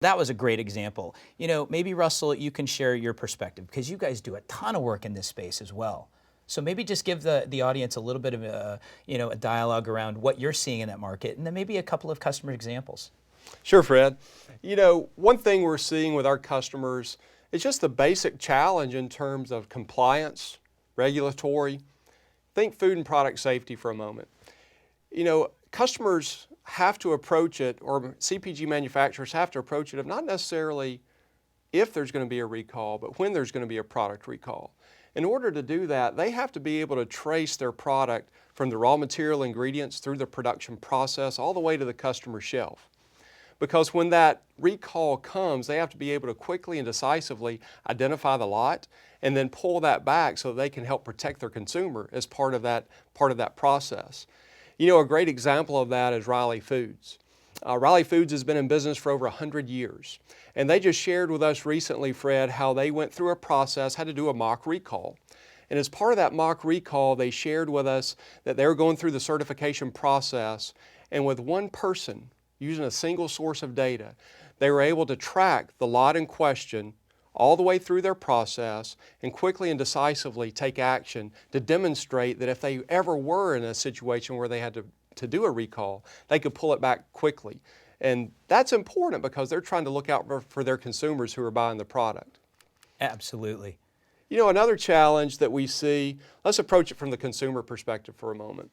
That was a great example. You know, maybe Russell, you can share your perspective because you guys do a ton of work in this space as well. So maybe just give the audience a little bit of a, a dialogue around what you're seeing in that market, and then maybe a couple of customer examples. Sure, Fred. You know, one thing we're seeing with our customers is just the basic challenge in terms of compliance, regulatory. Think food and product safety for a moment. You know, customers have to approach it, or CPG manufacturers have to approach it of not necessarily if there's going to be a recall, but when there's going to be a product recall. In order to do that, they have to be able to trace their product from the raw material ingredients through the production process all the way to the customer shelf. Because when that recall comes, they have to be able to quickly and decisively identify the lot and then pull that back so they can help protect their consumer as part of that process. You know, a great example of that is Riley Foods. Riley Foods has been in business for over 100 years. And they just shared with us recently, Fred, how they went through a process, had to do a mock recall. And as part of that mock recall, they shared with us that they were going through the certification process, and with one person, using a single source of data, they were able to track the lot in question all the way through their process and quickly and decisively take action to demonstrate that if they ever were in a situation where they had to do a recall, they could pull it back quickly. And that's important because they're trying to look out for their consumers who are buying the product. Absolutely. You know, another challenge that we see, let's approach it from the consumer perspective for a moment.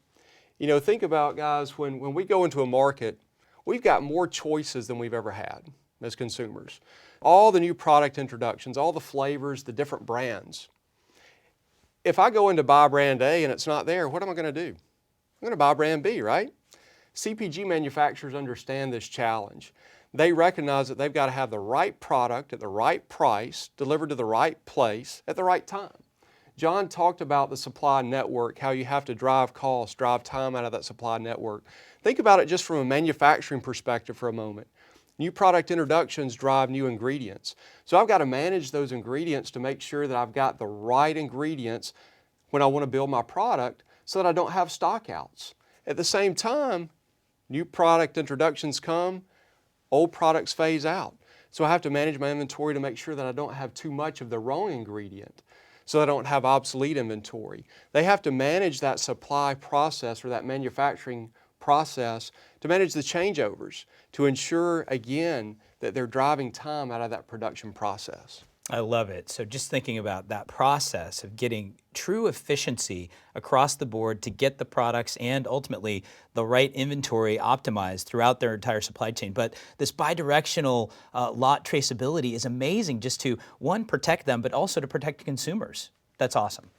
You know, think about, guys, when we go into a market, we've got more choices than we've ever had as consumers. All the new product introductions, all the flavors, the different brands. If I go in to buy brand A and it's not there, what am I going to do? I'm going to buy brand B, right? CPG manufacturers understand this challenge. They recognize that they've got to have the right product at the right price, delivered to the right place at the right time. John talked about the supply network, how you have to drive costs, drive time out of that supply network. Think about it just from a manufacturing perspective for a moment. New product introductions drive new ingredients. So I've got to manage those ingredients to make sure that I've got the right ingredients when I want to build my product so that I don't have stockouts. At the same time, new product introductions come, old products phase out. So I have to manage my inventory to make sure that I don't have too much of the wrong ingredient, so I don't have obsolete inventory. They have to manage that supply process or that manufacturing process to manage the changeovers, to ensure, again, that they're driving time out of that production process. I love it. So just thinking about that process of getting true efficiency across the board to get the products and ultimately the right inventory optimized throughout their entire supply chain. But this bidirectional lot traceability is amazing, just to, one, protect them, but also to protect consumers. That's awesome.